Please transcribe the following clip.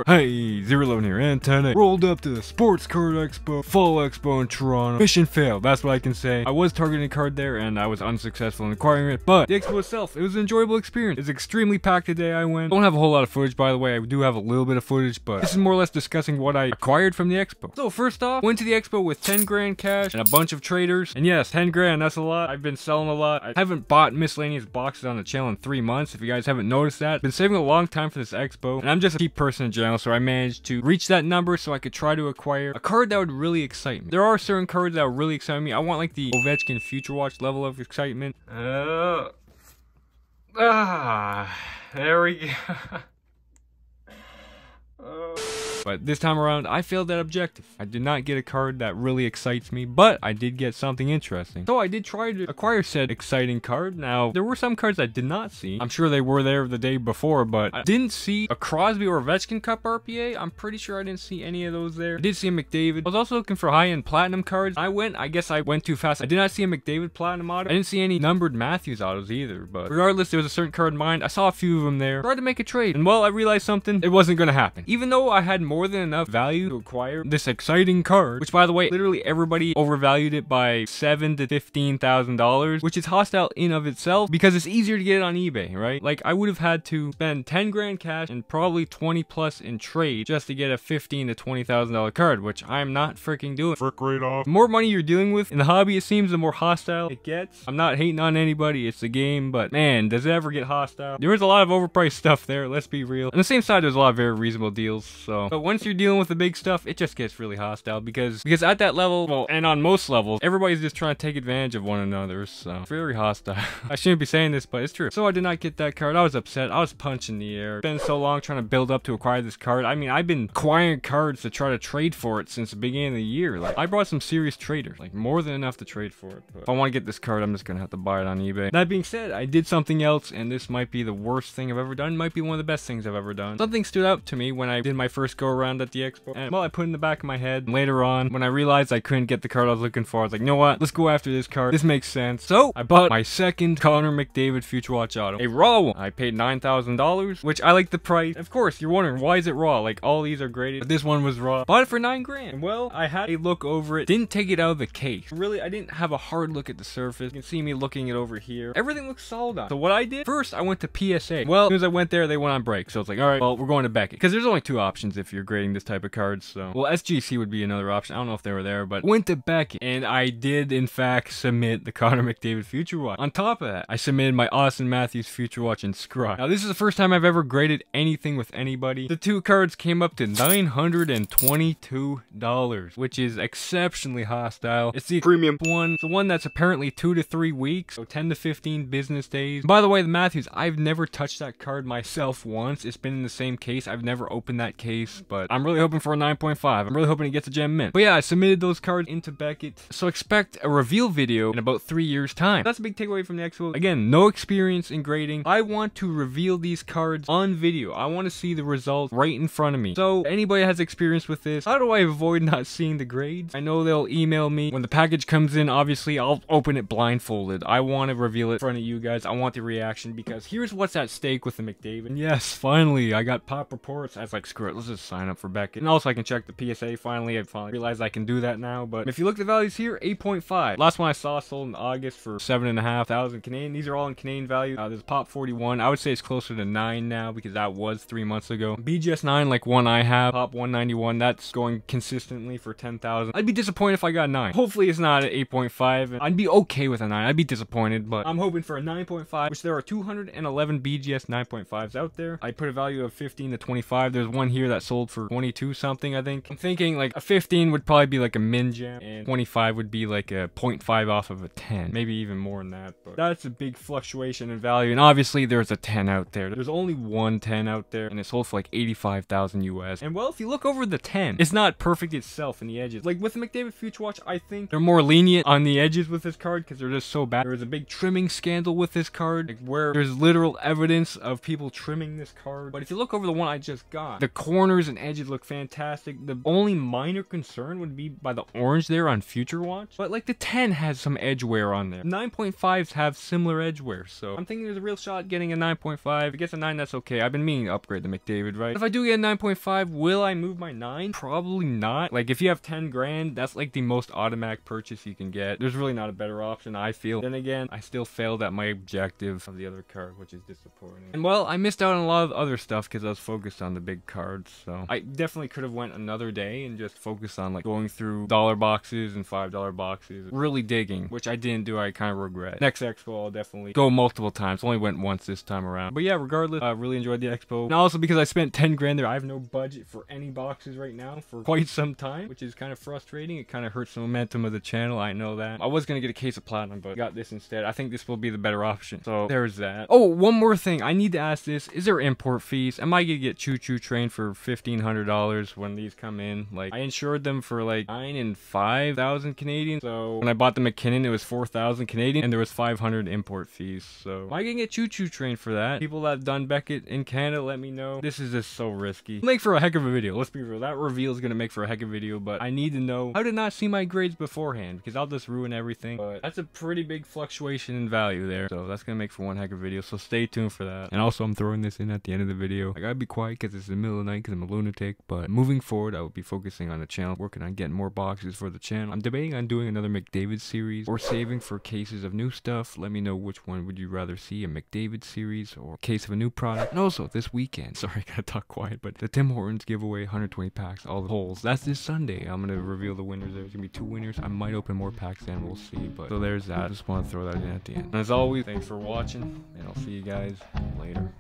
on? Hey, zeeree here, and today rolled up to the Sports Card Expo, Fall Expo in Toronto. Mission failed, that's what I can say. I was targeting a card there, and I was unsuccessful in acquiring it, but the expo itself, it was an enjoyable experience. It's extremely packed the day I went. Don't have a whole lot of footage, by the way. I do have a little bit of footage, but this is more or less discussing what I acquired from the expo. So first off, went to the expo with 10 grand cash and a bunch of traders. And yes, 10 grand, that's a lot. I've been selling a lot. I haven't bought miscellaneous boxes on the channel in 3 months, if you guys haven't noticed that. Been saving a long time for this expo, and I'm just a cheap person in general, so I managed to reach that number so I could try to acquire a card that would really excite me. There are certain cards that would really excite me. I want like the o-pee-chee Future Watch level of excitement. There we go. But this time around, I failed that objective. I did not get a card that really excites me, but I did get something interesting. So I did try to acquire said exciting card. Now, there were some cards I did not see. I'm sure they were there the day before, but I didn't see a Crosby or Ovechkin Cup RPA. I'm pretty sure I didn't see any of those there. I did see a McDavid. I was also looking for high-end platinum cards. I guess I went too fast. I did not see a McDavid platinum auto. I didn't see any numbered Matthews autos either, but regardless, there was a certain card in mind. I saw a few of them there. Tried to make a trade, and well, I realized something. It wasn't going to happen. Even though I had more than enough value to acquire this exciting card, which by the way, literally everybody overvalued it by $7,000 to $15,000, which is hostile in of itself because it's easier to get it on eBay, right? Like I would have had to spend 10 grand cash and probably 20 plus in trade just to get a $15,000 to $20,000 card, which I'm not freaking doing. Frick right off. The more money you're dealing with in the hobby, it seems, the more hostile it gets. I'm not hating on anybody, it's a game, but man, does it ever get hostile? There was a lot of overpriced stuff there, let's be real. On the same side, there's a lot of very reasonable deals, so. But once you're dealing with the big stuff, it just gets really hostile because at that level, well, and on most levels, everybody's just trying to take advantage of one another, so it's very hostile. I shouldn't be saying this, but it's true. So I did not get that card. I was upset. I was punching the air. It's been so long trying to build up to acquire this card. I mean, I've been acquiring cards to try to trade for it since the beginning of the year. Like, I brought some serious traders, like more than enough to trade for it. But if I want to get this card, I'm just gonna have to buy it on eBay. That being said, I did something else, and this might be the worst thing I've ever done. It might be one of the best things I've ever done. Something stood out to me when I did my first go around at the expo, and well, I put it in the back of my head. And later on, when I realized I couldn't get the card I was looking for, I was like, you know what? Let's go after this card. This makes sense. So I bought my second Connor McDavid Future Watch auto, a raw one. I paid $9,000, which I like the price. Of course, you're wondering why is it raw? Like all these are graded, but this one was raw. Bought it for 9 grand. And well, I had a look over it. Didn't take it out of the case. Really, I didn't have a hard look at the surface. You can see me looking it over here. Everything looks solid on. So what I did first, I went to PSA. Well, as soon as I went there, they went on break. So it's like, all right, well, we're going to Beckett because there's only 2 options if you're grading this type of cards. So well, SGC would be another option. I don't know if they were there, but went to Beckett, and I did in fact submit the Connor McDavid Future Watch. On top of that, I submitted my Austin Matthews Future Watch in Scrub. Now this is the first time I've ever graded anything with anybody. The 2 cards came up to $922, which is exceptionally hostile. It's the premium one. It's the one that's apparently 2 to 3 weeks, so 10 to 15 business days. By the way, the Matthews, I've never touched that card myself once. It's been in the same case. I've never opened that case, but I'm really hoping for a 9.5. I'm really hoping it gets a gem mint. But yeah, I submitted those cards into Beckett, so expect a reveal video in about 3 years time. That's a big takeaway from the expo. Again, no experience in grading. I want to reveal these cards on video. I want to see the results right in front of me. So anybody has experience with this, how do I avoid not seeing the grades? I know they'll email me when the package comes in. Obviously, I'll open it blindfolded. I want to reveal it in front of you guys. I want the reaction because here's what's at stake with the McDavid. And yes, finally, I got pop reports. I was like, screw it, let's just sign up for Beckett. And also I can check the PSA finally. I finally realized I can do that now. But if you look at the values here, 8.5. Last one I saw sold in August for 7,500 Canadian. These are all in Canadian value. There's Pop 41. I would say it's closer to 9 now because that was 3 months ago. BGS 9, like one I have, Pop 191. That's going consistently for 10,000. I'd be disappointed if I got 9. Hopefully it's not at 8.5. I'd be okay with a 9. I'd be disappointed, but I'm hoping for a 9.5, which there are 211 BGS 9.5s out there. I put a value of 15 to 25. There's one here that sold for 22 something, I think. I'm thinking like a 15 would probably be like a min gem, and 25 would be like a 0.5 off of a 10, maybe even more than that. But that's a big fluctuation in value, and obviously there's a 10 out there. There's only one 10 out there, and it sold for like 85,000 US. And well, if you look over the 10, it's not perfect itself in the edges. Like with the McDavid Future Watch, I think they're more lenient on the edges with this card because they're just so bad. There's a big trimming scandal with this card, like where there's literal evidence of people trimming this card. But if you look over the one I just got, the corners and edges look fantastic. The only minor concern would be by the orange there on Future Watch. But like the 10 has some edge wear on there. 9.5s have similar edge wear. So I'm thinking there's a real shot getting a 9.5. If I get a 9, that's okay. I've been meaning to upgrade the McDavid, right? If I do get a 9.5, will I move my 9? Probably not. Like if you have 10 grand, that's like the most automatic purchase you can get. There's really not a better option, I feel. Then again, I still failed at my objective of the other card, which is disappointing. And well, I missed out on a lot of other stuff because I was focused on the big cards. So I definitely could have went another day and just focused on like going through dollar boxes and $5 boxes, really digging, which I didn't do. I kind of regret. Next Expo, I'll definitely go multiple times. Only went once this time around. But yeah, regardless, I really enjoyed the Expo. And also because I spent 10 grand there, I have no budget for any boxes right now for quite some time, which is kind of frustrating. It kind of hurts the momentum of the channel. I know that. I was going to get a case of platinum, but got this instead. I think this will be the better option. So there's that. Oh, one more thing. I need to ask this. Is there import fees? Am I going to get choo-choo trained for $1,500 when these come in? Like, I insured them for like 9 and 5,000 Canadian. So when I bought the McKinnon, it was 4,000 Canadian and there was 500 import fees. So am I going to get choo-choo trained for that? People that have done Beckett in Canada, let me know. This is just so risky. Make for a heck of a video. Let's be real. That reveal is going to make for a heck of a video, but I need to know how to not see my grades beforehand because I'll just ruin everything. But that's a pretty big fluctuation in value there. So that's going to make for one heck of a video. So stay tuned for that. And also I'm throwing this in at the end of the video. I gotta be quiet because it's the middle of the night because I'm a lunatic. But moving forward, I will be focusing on the channel, working on getting more boxes for the channel. I'm debating on doing another McDavid series or saving for cases of new stuff. Let me know which one would you rather see, a McDavid series or a case of a new product. And also this weekend, sorry I gotta talk quiet, but the Tim Hortons giveaway 120 packs, all the holes. That's this Sunday. I'm gonna reveal the winners. There's gonna be 2 winners. I might open more packs then, we'll see. But so there's that. I just want to throw that in at the end. And as always, thanks for watching, and I'll see you guys later.